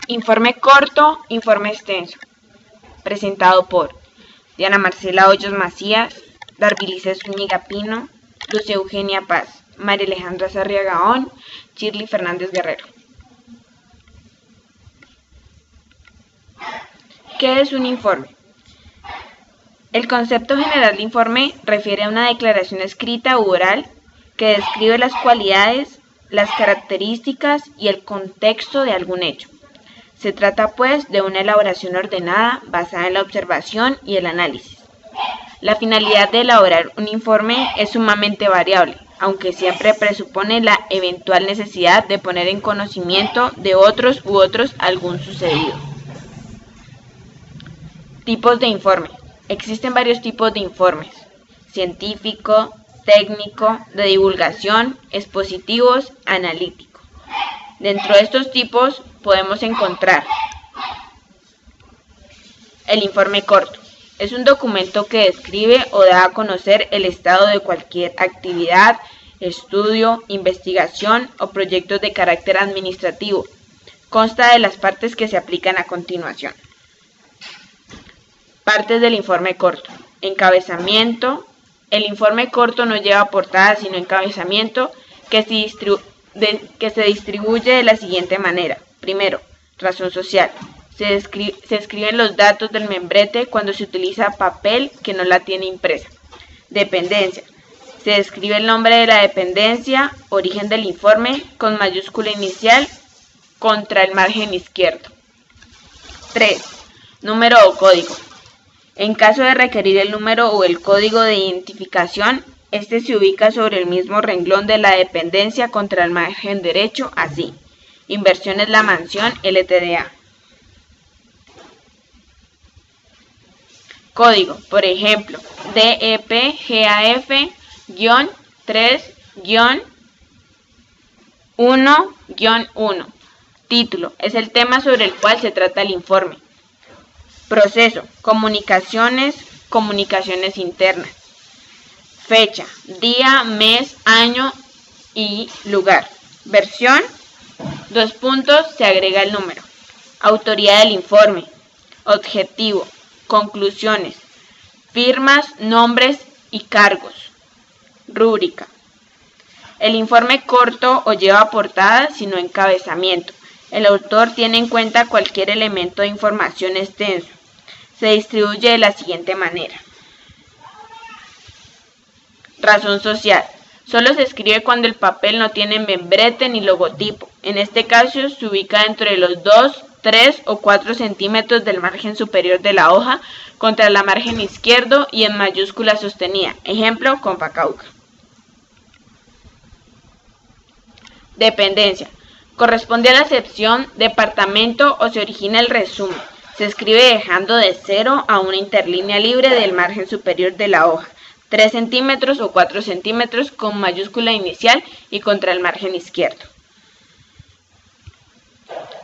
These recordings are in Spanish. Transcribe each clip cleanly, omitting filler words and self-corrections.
Informe corto, informe extenso. Presentado por Diana Marcela Hoyos Macías, Darbilice Zúñiga Pino, Luz Eugenia Paz, María Alejandra Sarria Gaón, Shirley Fernández Guerrero. ¿Qué es un informe? El concepto general de informe refiere a una declaración escrita u oral que describe las cualidades, las características y el contexto de algún hecho. Se trata, pues, de una elaboración ordenada basada en la observación y el análisis. La finalidad de elaborar un informe es sumamente variable, aunque siempre presupone la eventual necesidad de poner en conocimiento de otros u otros algún sucedido. Tipos de informe. Existen varios tipos de informes: científico, técnico, de divulgación, expositivos, analítico. Dentro de estos tipos podemos encontrar el informe corto. Es un documento que describe o da a conocer el estado de cualquier actividad, estudio, investigación o proyectos de carácter administrativo. Consta de las partes que se aplican a continuación. Partes del informe corto. Encabezamiento. El informe corto no lleva portada sino encabezamiento que se distribuye de la siguiente manera. Primero, razón social. Se escriben los datos del membrete cuando se utiliza papel que no la tiene impresa. Dependencia. Se describe el nombre de la dependencia, origen del informe con mayúscula inicial contra el margen izquierdo. 3. Número o código. En caso de requerir el número o el código de identificación, este se ubica sobre el mismo renglón de la dependencia contra el margen derecho, así. Inversiones La Mansión, LTDA. Código, por ejemplo, DEP-GAF-3-1-1. Título, es el tema sobre el cual se trata el informe. Proceso, comunicaciones internas. Fecha, día, mes, año y lugar. Versión, se agrega el número. Autoría del informe. Objetivo, conclusiones, firmas, nombres y cargos. Rúbrica. El informe corto o lleva portada sino encabezamiento. El autor tiene en cuenta cualquier elemento de información extenso. Se distribuye de la siguiente manera. Razón social. Solo se escribe cuando el papel no tiene membrete ni logotipo. En este caso se ubica dentro de los 2, 3 o 4 centímetros del margen superior de la hoja contra el margen izquierdo y en mayúscula sostenida. Ejemplo, Compacauca. Dependencia. Corresponde a la sección, departamento o se origina el resumen. Se escribe dejando de 0 a una interlínea libre del margen superior de la hoja. 3 centímetros o 4 centímetros con mayúscula inicial y contra el margen izquierdo.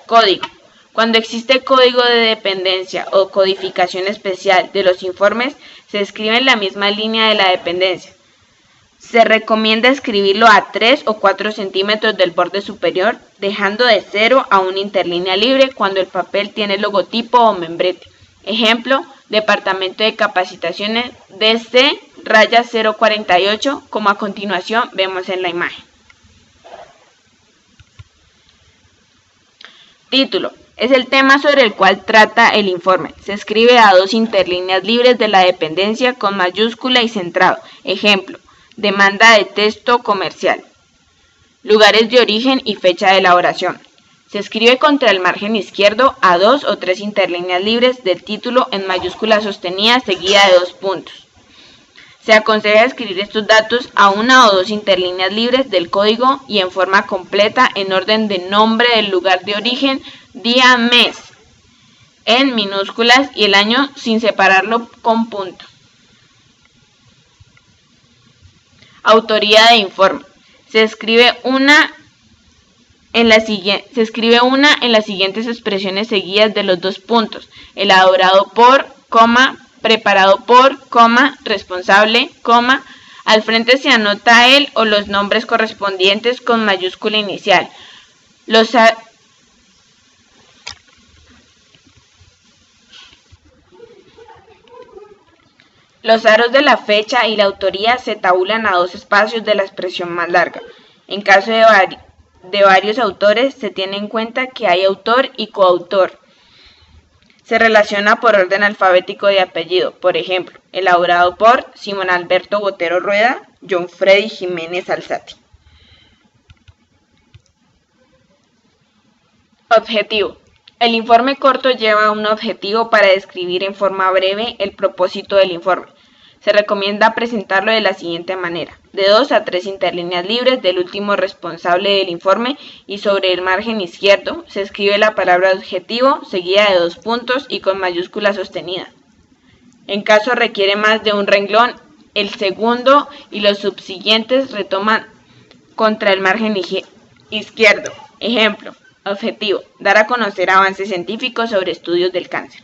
Código. Cuando existe código de dependencia o codificación especial de los informes, se escribe en la misma línea de la dependencia. Se recomienda escribirlo a 3 o 4 centímetros del borde superior, dejando de 0 a una interlínea libre cuando el papel tiene logotipo o membrete. Ejemplo, Departamento de Capacitaciones DC-048, como a continuación vemos en la imagen. Título. Es el tema sobre el cual trata el informe. Se escribe a 2 interlíneas libres de la dependencia con mayúscula y centrado. Ejemplo, demanda de texto comercial. Lugares de origen y fecha de elaboración. Se escribe contra el margen izquierdo a 2 o 3 interlíneas libres del título en mayúscula sostenida seguida de 2 puntos. Se aconseja escribir estos datos a 1 o 2 interlíneas libres del código y en forma completa en orden de nombre del lugar de origen, día, mes, en minúsculas y el año sin separarlo con punto. Autoría de informe. Se escribe una en las siguientes expresiones seguidas de los 2 puntos. Elaborado por, preparado por, responsable, al frente se anota el o los nombres correspondientes con mayúscula inicial. Los aros de la fecha y la autoría se tabulan a 2 espacios de la expresión más larga. En caso de varios autores, se tiene en cuenta que hay autor y coautor. Se relaciona por orden alfabético de apellido, por ejemplo, elaborado por Simón Alberto Botero Rueda, John Freddy Jiménez Alzati. Objetivo. El informe corto lleva un objetivo para describir en forma breve el propósito del informe. Se recomienda presentarlo de la siguiente manera: de 2 a 3 interlíneas libres del último responsable del informe, y sobre el margen izquierdo se escribe la palabra objetivo seguida de 2 puntos y con mayúscula sostenida. En caso requiere más de un renglón, el segundo y los subsiguientes retoman contra el margen izquierdo. Ejemplo: objetivo: dar a conocer avances científicos sobre estudios del cáncer.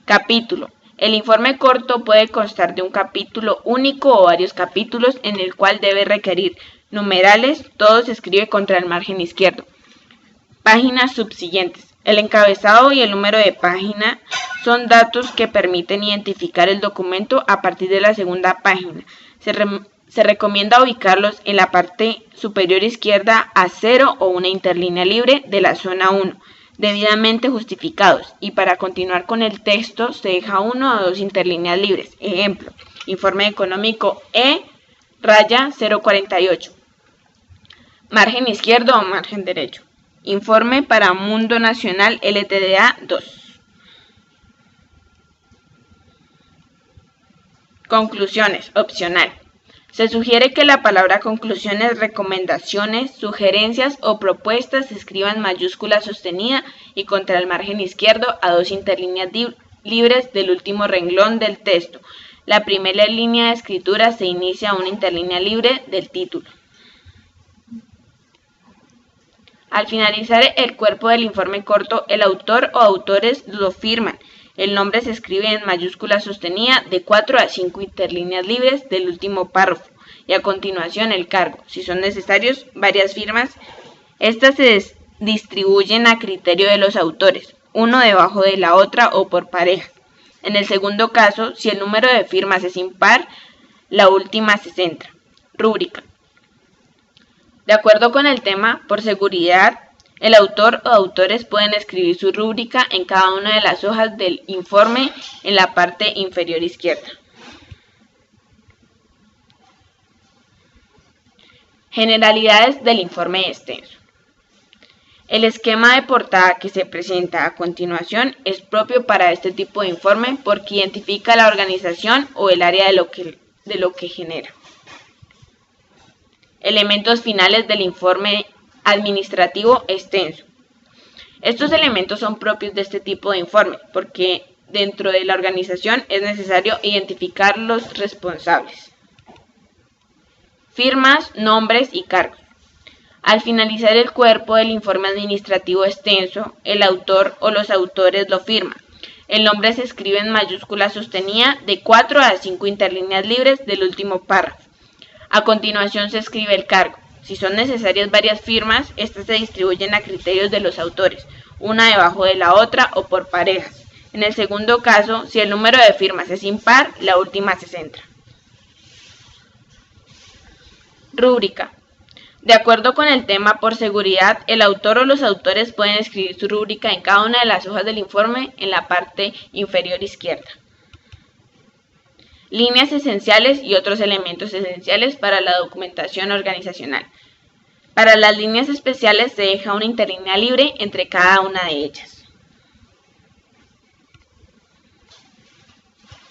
Capítulo. El informe corto puede constar de un capítulo único o varios capítulos en el cual debe requerir numerales. Todo se escribe contra el margen izquierdo. Páginas subsiguientes. El encabezado y el número de página son datos que permiten identificar el documento a partir de la segunda página. Se recomienda ubicarlos en la parte superior izquierda a 0 o una interlínea libre de la zona 1, debidamente justificados, y para continuar con el texto se deja 1 o 2 interlíneas libres. Ejemplo: informe económico E-048, margen izquierdo o margen derecho. Informe para Mundo Nacional LTDA 2. Conclusiones, opcional. Se sugiere que la palabra conclusiones, recomendaciones, sugerencias o propuestas se escriba en mayúscula sostenida y contra el margen izquierdo a 2 interlíneas libres del último renglón del texto. La primera línea de escritura se inicia a una interlínea libre del título. Al finalizar el cuerpo del informe corto, el autor o autores lo firman. El nombre se escribe en mayúscula sostenida de 4 a 5 interlíneas libres del último párrafo, y a continuación el cargo. Si son necesarios varias firmas, estas se distribuyen a criterio de los autores, uno debajo de la otra o por parejas. En el segundo caso, si el número de firmas es impar, la última se centra. Rúbrica. De acuerdo con el tema, por seguridad, el autor o autores pueden escribir su rúbrica en cada una de las hojas del informe en la parte inferior izquierda. Generalidades del informe extenso. El esquema de portada que se presenta a continuación es propio para este tipo de informe porque identifica la organización o el área de lo que genera. Elementos finales del informe administrativo extenso. Estos elementos son propios de este tipo de informe porque dentro de la organización es necesario identificar los responsables. Firmas, nombres y cargos. Al finalizar el cuerpo del informe administrativo extenso, el autor o los autores lo firman. El nombre se escribe en mayúscula sostenida de 4 a 5 interlíneas libres del último párrafo. A continuación se escribe el cargo. Si son necesarias varias firmas, estas se distribuyen a criterios de los autores, una debajo de la otra o por parejas. En el segundo caso, si el número de firmas es impar, la última se centra. Rúbrica. De acuerdo con el tema, por seguridad, el autor o los autores pueden escribir su rúbrica en cada una de las hojas del informe en la parte inferior izquierda. Líneas esenciales y otros elementos esenciales para la documentación organizacional. Para las líneas especiales se deja una interlínea libre entre cada una de ellas.